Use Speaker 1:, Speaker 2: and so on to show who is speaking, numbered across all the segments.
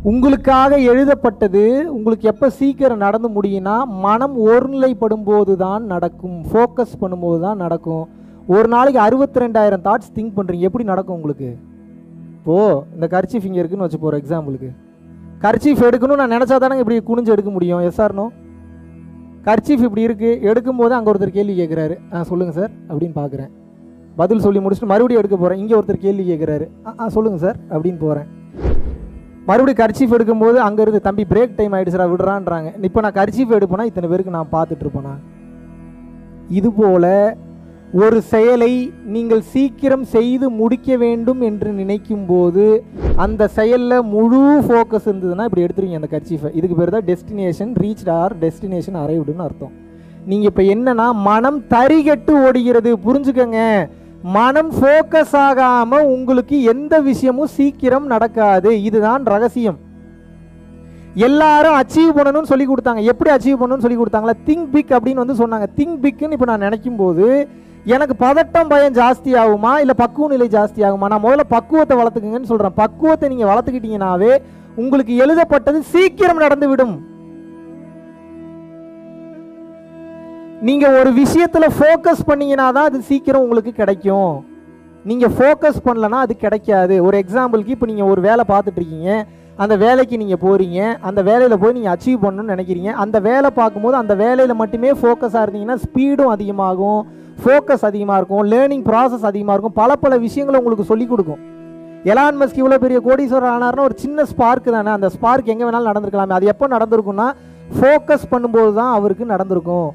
Speaker 1: உங்களுக்காக எழுதப்பட்டது உங்களுக்கு எப்போ சீக்கிரம் நடந்து முடியும்னா மனம் ஒருநிலைப்படும் போது தான் நடக்கும், ஃபோக்கஸ் பண்ணும்போது தான் நடக்கும். ஒரு நாளைக்கு 62,000 தாட்ஸ் திங்க் பண்ணுறீங்க, எப்படி நடக்கும் உங்களுக்கு? இப்போது இந்த கர்ச்சீஃப் இங்கே இருக்குன்னு வச்சு போகிற எக்ஸாம்பிளுக்கு, கர்ச்சீஃப் எடுக்கணும்னு நான் நினச்சா தானே இப்படி குனிஞ்சு எடுக்க முடியும். S R no? கர்ச்சீஃப் இப்படி இருக்குது, எடுக்கும்போது அங்கே ஒருத்தர் கேள்வி கேட்குறாரு, சொல்லுங்கள் சார் அப்படின்னு பார்க்குறேன், பதில் சொல்லி முடிச்சுட்டு மறுபடியும் எடுக்க போகிறேன், இங்கே ஒருத்தர் கேள்வி கேட்குறாரு, சொல்லுங்கள் சார் அப்படின்னு போகிறேன். மறுபடியும் கர்ச்சீஃப் எடுக்கும்போது அங்கே இருந்து தம்பி பிரேக் டைம் ஆகிடுச்சுரா விடுறான்றாங்க. இப்போ நான் கர்ச்சீஃப் எடுப்பேனா இத்தனை பேருக்கு நான் பார்த்துட்ருப்பேனா? இதுபோல் ஒரு செயலை நீங்கள் சீக்கிரம் செய்து முடிக்க வேண்டும் என்று நினைக்கும் போது அந்த செயலில் முழு ஃபோக்கஸ் இருந்ததுன்னா இப்படி எடுத்துருவீங்க அந்த கர்ச்சீஃபை. இதுக்கு பேர் தான் டெஸ்டினேஷன் ரீச்ட் ஆர் டெஸ்டினேஷன் அரைவ்டுன்னு அர்த்தம். நீங்கள் இப்போ என்னன்னா மனம் தறிகட்டு ஓடுகிறது. புரிஞ்சுக்கங்க, மனம் ஃபோக்கஸ் ஆகாமல் உங்களுக்கு எந்த விஷயமும் சீக்கிரம் நடக்காது. இதுதான் ரகசியம். எல்லாரும் அச்சீவ் பண்ணணும்னு சொல்லி கொடுத்தாங்க. எப்படி அச்சீவ் பண்ணணும்னு சொல்லி கொடுத்தாங்களா? திங்க் பிக் அப்படின்னு வந்து சொன்னாங்க. திங்க் பிக்னு இப்போ நான் நினைக்கும் போது எனக்கு பதட்டம் பயம் ஜாஸ்தி ஆகுமா இல்லை பக்குவ நிலை ஜாஸ்தி ஆகுமா? நான் முதல்ல பக்குவத்தை வளர்த்துக்குங்கன்னு சொல்கிறேன். பக்குவத்தை நீங்கள் வளர்த்துக்கிட்டீங்கன்னாவே உங்களுக்கு எழுதப்பட்டது சீக்கிரம் நடந்து விடும். நீங்கள் ஒரு விஷயத்தில் ஃபோக்கஸ் பண்ணீங்கன்னா தான் அது சீக்கிரம் உங்களுக்கு கிடைக்கும். நீங்கள் ஃபோக்கஸ் பண்ணலன்னா அது கிடைக்காது. ஒரு எக்ஸாம்பிளுக்கு இப்போ நீங்கள் ஒரு வேலை பார்த்துட்டு இருக்கீங்க, அந்த வேலைக்கு நீங்கள் போகிறீங்க, அந்த வேலையில் போய் நீங்கள் அச்சீவ் பண்ணணும்னு நினைக்கிறீங்க. அந்த வேலை பார்க்கும்போது அந்த வேலையில் மட்டுமே ஃபோக்கஸாக இருந்தீங்கன்னா ஸ்பீடும் அதிகமாகும், ஃபோக்கஸ் அதிகமாக இருக்கும், லேர்னிங் ப்ராசஸ் அதிகமாக இருக்கும், பல விஷயங்களை உங்களுக்கு சொல்லிக் கொடுக்கும். எலான் மஸ்க் இவ்வளோ பெரிய கோடீஸ்வரர் ஆனார்னா ஒரு சின்ன ஸ்பார்க் தானே. அந்த ஸ்பார்க் எங்கே வேணாலும் நடந்திருக்கலாமே. அது எப்போ நடந்திருக்குன்னா ஃபோக்கஸ் பண்ணும்போது தான் அவருக்கு நடந்திருக்கும்.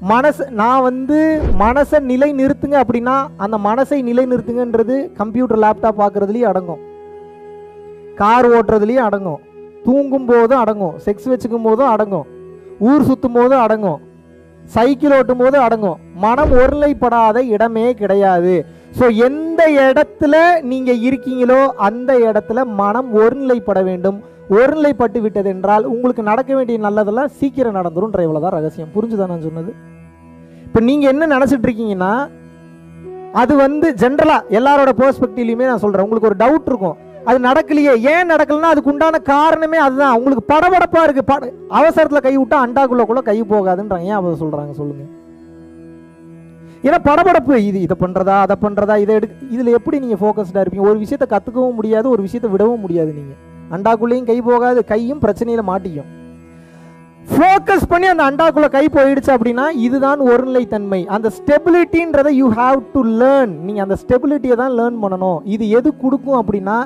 Speaker 1: நான் மனசை நிலை நிறுத்துங்க அப்படின்னா அந்த மனசை நிலை நிறுத்துங்கன்றது கம்ப்யூட்டர் லேப்டாப் பார்க்குறதுலேயும் அடங்கும், கார் ஓட்டுறதுலேயும் அடங்கும், தூங்கும் போதும் அடங்கும், செக்ஸ் வச்சுக்கும் போதும் அடங்கும், ஊர் சுற்றும் போதும் அடங்கும், சைக்கிள் ஓட்டும் போது அடங்கும். மனம் ஒருநிலைப்படாத இடமே கிடையாது. ஸோ எந்த இடத்துல நீங்கள் இருக்கீங்களோ அந்த இடத்துல மனம் ஒருநிலைப்பட வேண்டும். ஒருநிலைப்பட்டு விட்டது என்றால் உங்களுக்கு நடக்க வேண்டிய நல்லதெல்லாம் சீக்கிரம் நடந்துரும்ன்ற இவ்வளோதான் ரகசியம். புரிஞ்சுதான் நான் சொன்னது? இப்போ நீங்கள் என்ன நினச்சிட்டு இருக்கீங்கன்னா அது ஜென்ரலாக எல்லாரோட பெர்ஸ்பெக்டிவ்லையுமே நான் சொல்கிறேன். உங்களுக்கு ஒரு டவுட் இருக்கும், அது நடக்கலையே, ஏன் நடக்கலன்னா அதுக்கு உண்டான காரணமே அதுதான். உங்களுக்கு படபடப்பாக இருக்குது, அவசரத்தில் கை விட்டா அண்டாக்குள்ளே கை போகாதுன்றாங்க. ஏன் அதை சொல்கிறாங்க சொல்லுங்கள்? ஏன்னா படபடப்பு, இதை பண்ணுறதா அதை பண்ணுறதா இதை இதில் எப்படி நீங்கள் ஃபோக்கஸ்டாக இருப்பீங்க? ஒரு விஷயத்தை கற்றுக்கவும் முடியாது, ஒரு விஷயத்தை விடவும் முடியாது. நீங்கள் அண்டாக்குள்ளேயும் கை போகாது, கையும் பிரச்சனையில் மாட்டிக்கும். ஃபோக்கஸ் பண்ணி அந்த அண்டாக்குள்ள கை போயிடுச்சு அப்படின்னா இதுதான் ஒருநிலைத்தன்மை. அந்த ஸ்டெபிலிட்டின்றதை யூ ஹாவ் டு லேர்ன். நீங்கள் அந்த ஸ்டெபிலிட்டியை தான் லேர்ன் பண்ணணும். இது எது கொடுக்கும் அப்படின்னா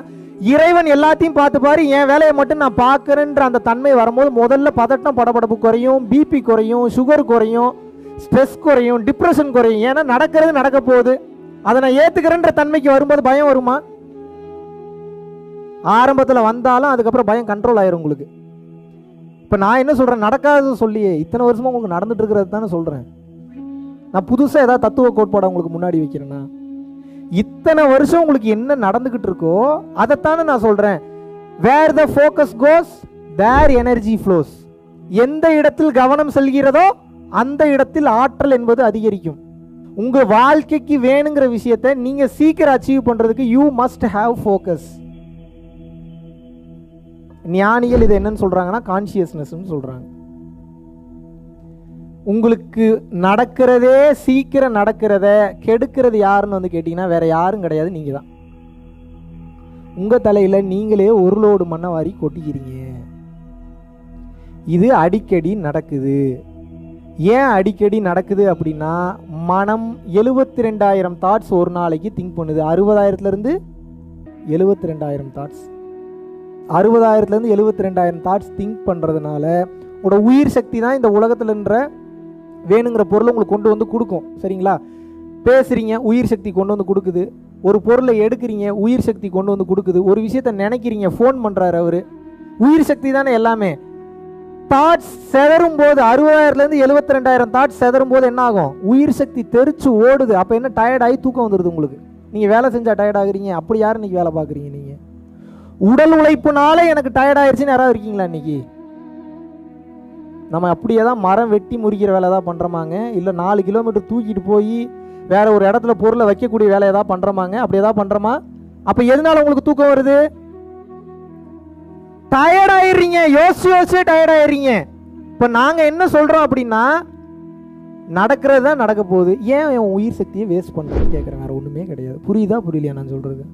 Speaker 1: இறைவன் எல்லாத்தையும் பார்த்து பாரு, என் வேலையை மட்டும் நான் பார்க்குறேன்ற அந்த தன்மை வரும்போது முதல்ல பதட்டம் படபடப்பு குறையும், பிபி குறையும், சுகர் குறையும், ஸ்ட்ரெஸ் குறையும், டிப்ரெஷன் குறையும். ஏன்னா நடக்கிறது நடக்க போகுது. அதை நான் ஏற்றுக்கிறேன்ற தன்மைக்கு வரும்போது பயம் வருமா? ஆரம்பத்தில் வந்தாலும் அதுக்கப்புறம் பயம் கண்ட்ரோல் ஆயிரும் உங்களுக்கு. இப்போ நான் என்ன சொல்கிறேன், நடக்காதது சொல்லியே இத்தனை வருஷமாக உங்களுக்கு நடந்துட்டு இருக்கிறது தானே சொல்கிறேன். நான் புதுசாக ஏதாவது தத்துவ கோட்பாடை உங்களுக்கு முன்னாடி வைக்கிறேன்னா இத்தனை வருஷம் உங்களுக்கு என்ன நடந்துக்கிட்டு இருக்கோ அதைத்தானே நான் சொல்கிறேன். Where the focus goes there energy flows. எந்த இடத்தில் கவனம் செல்கிறதோ அந்த இடத்தில் ஆற்றல் என்பது அதிகரிக்கும். உங்கள் வாழ்க்கைக்கு வேணுங்கிற விஷயத்தை நீங்கள் சீக்கிரம் அச்சீவ் பண்ணுறதுக்கு யூ மஸ்ட் ஹாவ் ஃபோக்கஸ். ஞானிகள் இது என்னன்னு சொல்கிறாங்கன்னா கான்ஷியஸ்னஸ்ன்னு சொல்கிறாங்க. உங்களுக்கு நடக்கிறதே சீக்கிரம் நடக்கிறத கெடுக்கிறது யாருன்னு கேட்டிங்கன்னா வேற யாரும் கிடையாது, நீங்கள் தான். உங்கள் தலையில் நீங்களே ஒரு லோடு மண்ணை வாரி கொட்டிக்கிறீங்க. இது அடிக்கடி நடக்குது. ஏன் அடிக்கடி நடக்குது அப்படின்னா மனம் 72,000 தாட்ஸ் ஒரு நாளைக்கு திங்க் பண்ணுது. 60,000லேருந்து 72,000 தாட்ஸ், 60,000லேருந்து 72,000 தாட்ஸ் திங்க் பண்ணுறதுனால உங்களோட உயிர் சக்தி தான் இந்த உலகத்தில்ன்ற வேணுங்கிற பொருளை உங்களுக்கு கொண்டு வந்து கொடுக்கும். சரிங்களா? பேசுகிறீங்க, உயிர் சக்தி கொண்டு வந்து கொடுக்குது. ஒரு பொருளை எடுக்கிறீங்க, உயிர் சக்தி கொண்டு வந்து கொடுக்குது. ஒரு விஷயத்தை நினைக்கிறீங்க, ஃபோன் பண்ணுறாரு அவர், உயிர் சக்தி தானே எல்லாமே. தாட்ஸ் செதறும் போது 60,000லேருந்து 72,000 தாட்ஸ் செதறும் போது என்ன ஆகும்? உயிர் சக்தி தெரிச்சு ஓடுது. அப்போ என்ன, டயர்டாகி தூக்கம் வந்துடுது உங்களுக்கு. நீங்கள் வேலை செஞ்சால் டயர்ட் ஆகுறீங்க. அப்படி யார் இன்றைக்கி வேலை பார்க்குறீங்க? நீங்கள் உடல் உழைப்புனால எனக்கு டயர்ட் ஆயிடுச்சுன்னு யாராவது இருக்கீங்களா இன்றைக்கி? நம்ம அப்படியே தான் மரம் வெட்டி முறிக்கிற வேலை தான் பண்ணுறோமாங்க, இல்லை 4 கிலோமீட்டர் தூக்கிட்டு போய் வேற ஒரு இடத்துல பொருளை வைக்கக்கூடிய வேலை ஏதாவது பண்ணுறோமாங்க? அப்படி ஏதாவது பண்ணுறோமா? அப்போ எதனால உங்களுக்கு தூக்கம் வருது? டயர்ட் ஆயிடுறீங்க, யோசிச்சு டயர்ட் ஆயிடுறீங்க. இப்போ நாங்கள் என்ன சொல்கிறோம் அப்படின்னா, நடக்கிறது தான் நடக்க போகுது, ஏன் என் உயிர் சக்தியை வேஸ்ட் பண்ணுறேன்னு கேட்குறேன். வேறு ஒன்றுமே கிடையாது. புரியுதா புரியலையா நான் சொல்கிறது?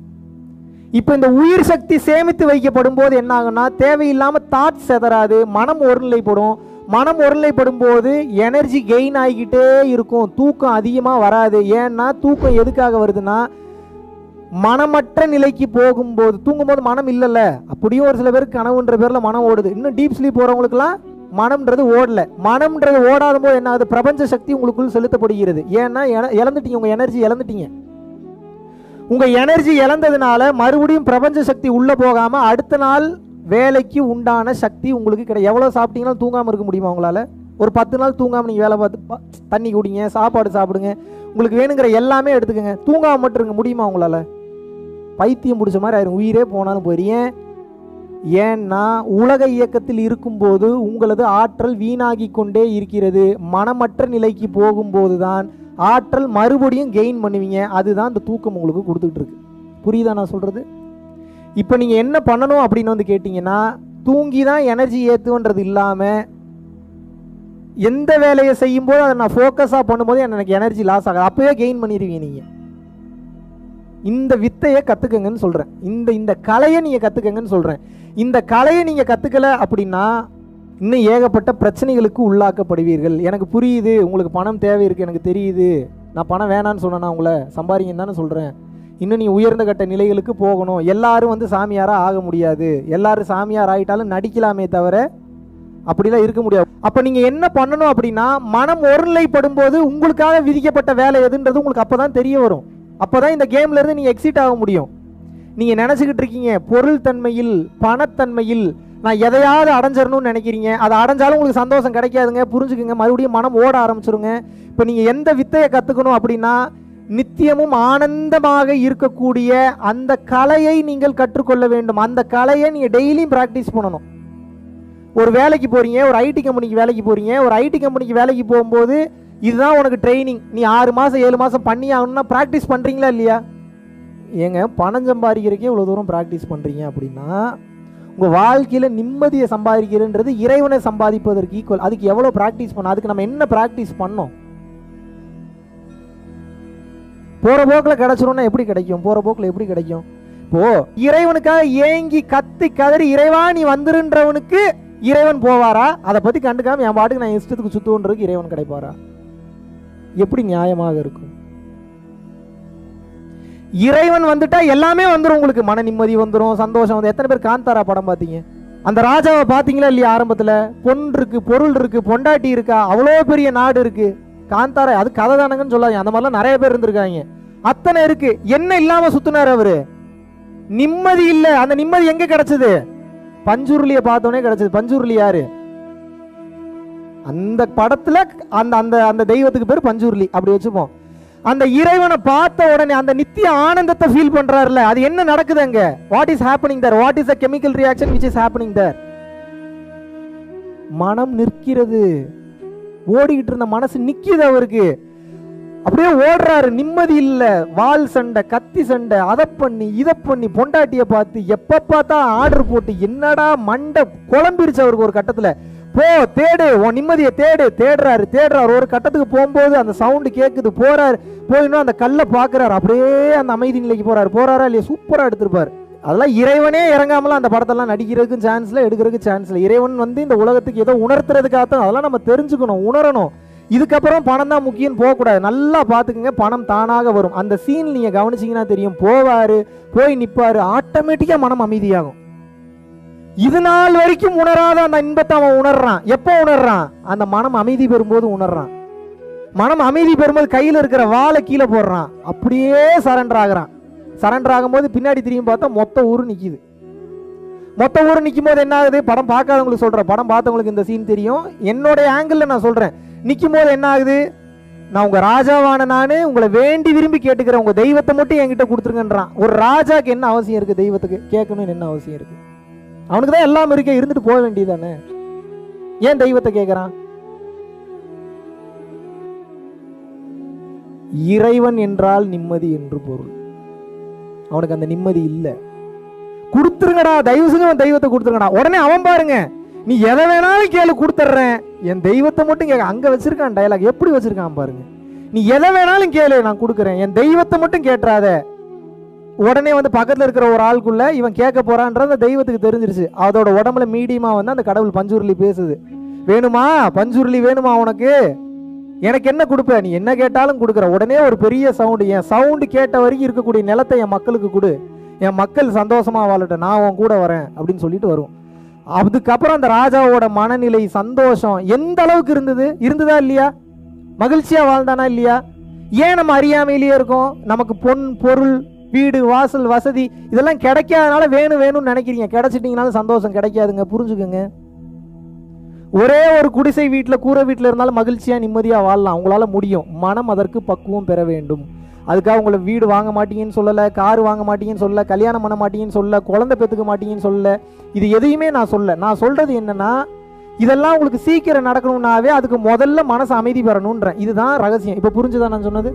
Speaker 1: இப்போ இந்த உயிர் சக்தி சேமித்து வைக்கப்படும் போது என்ன ஆகும்னா, தேவையில்லாமல் தாட் செதறாது, மனம் ஒருநிலைப்படும். மனம் ஒருநிலைப்படும் போது எனர்ஜி கெயின் ஆகிக்கிட்டே இருக்கும், தூக்கம் அதிகமாக வராது. ஏன்னா தூக்கம் எதுக்காக வருதுன்னா, மனமற்ற நிலைக்கு போகும்போது, தூங்கும்போது மனம் இல்லைல்ல. அப்படியும் ஒரு சில பேருக்கு கனவுன்ற பேரில் மனம் ஓடுது. இன்னும் டீப் ஸ்லீப் போகிறவங்களுக்குலாம் மனம்ன்றது ஓடல. மனம்ன்றது ஓடாத போது என்ன ஆகுது, பிரபஞ்ச சக்தி உங்களுக்குள் செலுத்தப்படுகிறது. ஏன்னா இழந்துட்டீங்க, உங்கள் எனர்ஜி இழந்துட்டீங்க. உங்கள் எனர்ஜி இழந்ததுனால மறுபடியும் பிரபஞ்ச சக்தி உள்ளே போகாமல் அடுத்த நாள் வேலைக்கு உண்டான சக்தி உங்களுக்கு கிடையாது. எவ்வளோ சாப்பிட்டீங்கன்னாலும் தூங்காமல் இருக்க முடியுமா உங்களால்? ஒரு 10 நாள் தூங்காமல் நீங்கள் வேலை பார்த்து தண்ணி குடிங்க, சாப்பாடு சாப்பிடுங்க, உங்களுக்கு வேணுங்கிற எல்லாமே எடுத்துக்கங்க, தூங்காமல் மட்டும் இருக்க முடியுமா உங்களால்? பைத்தியம் பிடிச்ச மாதிரி ஆயிரும், உயிரே போனாலும் போயிருங்க. ஏன்னா உலக இயக்கத்தில் இருக்கும்போது உங்களது ஆற்றல் வீணாகி கொண்டே இருக்கிறது. மனமற்ற நிலைக்கு போகும்போது தான் ஆற்றல் மறுபடியும் கெயின் பண்ணுவீங்க. அதுதான் இந்த தூக்கம் உங்களுக்கு கொடுத்துட்டு இருக்கு. புரியுதா நான் சொல்கிறது? இப்போ நீங்கள் என்ன பண்ணணும் அப்படின்னு வந்து கேட்டிங்கன்னா, தூங்கி தான் எனர்ஜி ஏற்றுன்றது இல்லாமல் எந்த வேலையை செய்யும்போது அதை நான் ஃபோக்கஸாக பண்ணும்போது எனக்கு எனர்ஜி லாஸ் ஆகாது, அப்போயே கெயின் பண்ணிடுவீங்க. நீங்கள் இந்த வித்தையை கற்றுக்கங்கன்னு சொல்கிறேன். இந்த கலையை நீங்கள் கற்றுக்கங்கன்னு சொல்கிறேன். இந்த கலையை நீங்கள் கற்றுக்கலை அப்படின்னா இன்னும் ஏகப்பட்ட பிரச்சனைகளுக்கு உள்ளாக்கப்படுவீர்கள். எனக்கு புரியுது, உங்களுக்கு பணம் தேவை இருக்குது, எனக்கு தெரியுது. நான் பணம் வேணான்னு சொன்னேன்னா உங்களை சம்பாதிங்கன்னு தானே சொல்கிறேன். இன்னும் நீ உயர்ந்த கட்ட நிலைகளுக்கு போகணும். எல்லாரும் வந்து சாமியாராக ஆக முடியாது. எல்லாரும் சாமியார் ஆகிட்டாலும் நடிக்கலாமே தவிர அப்படிலாம் இருக்க முடியாது. அப்போ நீங்கள் என்ன பண்ணணும் அப்படின்னா, மனம் ஒருநிலைப்படும் போது உங்களுக்காக விதிக்கப்பட்ட வேலை எதுன்றது உங்களுக்கு அப்போ தான் தெரிய வரும். அப்போ தான் இந்த கேம்லேருந்து நீங்கள் எக்ஸிட் ஆக முடியும். நீங்கள் நினச்சிக்கிட்டு இருக்கீங்க பொருள் தன்மையில், பணத்தன்மையில் நான் எதையாவது அடைஞ்சிடணும்னு நினைக்கிறீங்க. அதை அடைஞ்சாலும் உங்களுக்கு சந்தோஷம் கிடைக்காதுங்க. புரிஞ்சுக்குங்க, மறுபடியும் மனம் ஓட ஆரம்பிச்சிருங்க. இப்போ நீங்கள் எந்த வித்தையை கற்றுக்கணும் அப்படின்னா, நித்தியமும் ஆனந்தமாக இருக்கக்கூடிய அந்த கலையை நீங்கள் கற்றுக்கொள்ள வேண்டும். அந்த கலையை நீங்கள் டெய்லியும் ப்ராக்டிஸ் பண்ணணும். ஒரு வேலைக்கு போகிறீங்க, ஒரு ஐடி கம்பெனிக்கு வேலைக்கு போகிறீங்க. ஒரு ஐடி கம்பெனிக்கு வேலைக்கு போகும்போது இதுதான் உனக்கு ட்ரைனிங், நீ 6 மாதம் 7 மாதம் பண்ணி ஆகணும்னா ப்ராக்டிஸ் பண்ணுறீங்களா இல்லையா? ஏங்க பணம் சம்பாதிக்கிறதுக்கே இவ்வளோ தூரம் ப்ராக்டிஸ் பண்ணுறீங்க அப்படின்னா, உங்கள் வாழ்க்கையில் நிம்மதியை சம்பாதிக்கிறதுன்றது இறைவனை சம்பாதிப்பதற்கு ஈக்குவல். அதுக்கு எவ்வளோ ப்ராக்டிஸ் பண்ண, அதுக்கு நம்ம என்ன ப்ராக்டிஸ் பண்ணோம்? போகிற போக்கில் கிடச்சிரும்னா எப்படி கிடைக்கும்? போகிற போக்கில் எப்படி கிடைக்கும்? இப்போ இறைவனுக்காக ஏங்கி கத்தி கதறி இறைவா நீ வந்துருன்றவனுக்கு இறைவன் போவாரா? அதை பற்றி கண்டுக்காம என் பாட்டுக்கு நான் இஷ்டத்துக்கு சுத்துவன்றதுக்கு இறைவன் கிடைப்பாரா? எப்படி நியாயமாக இருக்கும்? இறைவன் வந்துட்டா எல்லாமே வந்துடும். உங்களுக்கு மன நிம்மதி வந்துடும், சந்தோஷம் வந்து. எத்தனை பேர் காந்தாரா படம் பார்த்தீங்க? அந்த ராஜாவை பார்த்தீங்களா இல்லையா? ஆரம்பத்தில் பொன் இருக்கு, பொருள் இருக்கு, பொண்டாட்டி இருக்கா, அவ்வளோ பெரிய நாடு இருக்கு. காந்தாரா அது கதை தானங்கன்னு சொல்லாங்க. அந்த மாதிரிலாம் நிறைய பேர் இருந்திருக்காங்க. அத்தனை இருக்கு, என்ன இல்லாம சுத்தினார் அவரு? நிம்மதி இல்லை. அந்த நிம்மதி எங்க கிடைச்சது? பஞ்சுருளியை பார்த்தோன்னே கிடைச்சது. பஞ்சுருளி யாரு? அந்த படத்துல அந்த அந்த அந்த தெய்வத்துக்கு பேர் பஞ்சுருளி, அப்படி வச்சுப்போம். அந்த இறைவனை பார்த்த உடனே அந்த நித்திய ஆனந்தத்தை ஃபீல் பண்றாருல, அது என்ன நடக்குது அங்க? What is happening there? What is the chemical reaction which is happening there? மனம் நிற்கிறது. ஓடிக்கிட்டு இருந்த மனசு நிக்குது அவருக்கு. அப்படியே ஓடுறாரு, நிம்மதி இல்ல. வால் சண்டை, கத்தி சண்டை, அதை பண்ணி இதை பண்ணி, பொண்டாட்டியை பார்த்து எப்ப பார்த்தா ஆர்டர் போட்டு என்னடா மண்டை குழம்பிருச்சு அவருக்கு. ஒரு கட்டத்துல போ தேடு, உன் நிம்மதியை தேடு. தேடுறாரு. ஒரு கட்டத்துக்கு போகும்போது அந்த சவுண்டு கேட்குது. போறாரு, போயினும் அந்த கல்லை பார்க்குறாரு. அப்படியே அந்த அமைதி நிலைக்கு போறாரா இல்லையா? சூப்பராக எடுத்திருப்பாரு. அதெல்லாம் இறைவனே இறங்காமலாம் அந்த படத்தெல்லாம் நடிக்கிறதுக்கு சான்ஸ் இல்லை, எடுக்கிறதுக்கு சான்ஸ் இல்லை. இறைவன் வந்து இந்த உலகத்துக்கு ஏதோ உணர்த்துறதுக்காகத்தான். அதெல்லாம் நம்ம தெரிஞ்சுக்கணும், உணரணும். இதுக்கப்புறம் பணம் தான் முக்கியம் போகக்கூடாது. நல்லா பார்த்துக்குங்க, பணம் தானாக வரும். அந்த சீன் நீங்கள் கவனிச்சிங்கன்னா தெரியும். போவார், போய் நிற்பார், ஆட்டோமேட்டிக்காக மனம் அமைதியாகும். இது நாள் வரைக்கும் உணராத அந்த இன்பத்தை அவன் உணர்றான். எப்போ உணர்றான்? அந்த மனம் அமைதி பெறும்போது உணர்றான். மனம் அமைதி பெறும்போது கையில் இருக்கிற வாளை கீழே போடுறான், அப்படியே சரண்டர் ஆகுறான். சரண்டர் ஆகும்போது பின்னாடி திரும்பி பார்த்தா மொத்த ஊர் நிற்கிது. மொத்த ஊர் நிற்கும் போது என்ன ஆகுது? படம் பார்க்காதவங்களுக்கு சொல்கிறேன், படம் பார்த்தவங்களுக்கு இந்த சீன் தெரியும். என்னுடைய ஆங்கிளில் நான் சொல்கிறேன். நிற்கும் போது என்ன ஆகுது? நான் உங்கள் ராஜாவான நான் உங்களை வேண்டி விரும்பி கேட்டுக்கிறேன், உங்கள் தெய்வத்தை மட்டும் என்கிட்ட கொடுத்துருங்கன்றான். ஒரு ராஜாக்கு என்ன அவசியம் இருக்குது? தெய்வத்துக்கு கேட்கணும்னு என்ன அவசியம் இருக்குது? அவனுக்கு தான் எல்லாம் இருக்க, இருந்துட்டு போக வேண்டியதானே. ஏன் தெய்வத்தை கேட்குறான்? இறைவன் என்றால் நிம்மதி என்று பொருள். அவனுக்கு அந்த நிம்மதி இல்லை. கொடுத்துருங்கடா, தயவு செஞ்சு உன் தெய்வத்தை கொடுத்துருங்கடா. உடனே அவன் பாருங்க, நீ எதை வேணாலும் கேளு கொடுத்துட்றேன், என் தெய்வத்தை மட்டும் கேட்க. அங்க வச்சிருக்கான் டயலாக், எப்படி வச்சிருக்கான் பாருங்க. நீ எதை வேணாலும் கேளு, நான் கொடுக்குறேன், என் தெய்வத்தை மட்டும் கேட்டுறாத. உடனே வந்து பக்கத்தில் இருக்கிற ஒரு ஆளுக்குள்ள இவன் கேட்க போறான்றது அந்த தெய்வத்துக்கு தெரிஞ்சிருச்சு. அதோட உடம்புல மீடியமா வந்து அந்த கடவுள் பஞ்சுருளி பேசுது. வேணுமா பஞ்சுருளி, வேணுமா உனக்கு, எனக்கு என்ன கொடுப்ப, நீ என்ன கேட்டாலும் கொடுக்குற. உடனே ஒரு பெரிய சவுண்டு, என் சவுண்டு கேட்ட வரைக்கும் இருக்கக்கூடிய நிலத்தை என் மக்களுக்கு கொடு, என் மக்கள் சந்தோஷமா வாழட்டும், நான் உன் கூட வரேன் அப்படின்னு சொல்லிட்டு வரும். அதுக்கப்புறம் அந்த ராஜாவோட மனநிலை, சந்தோஷம் எந்த அளவுக்கு இருந்ததா இல்லையா? மகிழ்ச்சியா வாழ்ந்தானா இல்லையா? ஏன் நம்ம அறியாமையிலேயே இருக்கோம்? நமக்கு பொன் பொருள் வீடு வாசல் வசதி இதெல்லாம் கிடைக்காதனால வேணும் வேணும்னு நினைக்கிறீங்க. கிடைச்சிட்டீங்கனாலும் சந்தோஷம் கிடைக்காதுங்க, புரிஞ்சுக்குங்க. ஒரே ஒரு குடிசை வீட்டில் கூரை வீட்டில் இருந்தாலும் மகிழ்ச்சியாக நிம்மதியாக வாழலாம், உங்களால் முடியும். மனம் அதற்கு பக்குவம் பெற வேண்டும். அதுக்காக உங்களை வீடு வாங்க மாட்டீங்கன்னு சொல்லலை, கார் வாங்க மாட்டீங்கன்னு சொல்லலை, கல்யாணம் பண்ண மாட்டீங்கன்னு சொல்லலை, குழந்தை பெற்றுக்க மாட்டீங்கன்னு சொல்லலை. இது எதையுமே நான் சொல்ல. நான் சொல்கிறது என்னென்னா, இதெல்லாம் உங்களுக்கு சீக்கிரம் நடக்கணும்னாவே அதுக்கு முதல்ல மனசு அமைதி பெறணுன்றேன். இதுதான் ரகசியம். இப்போ புரிஞ்சுதான் நான் சொன்னது?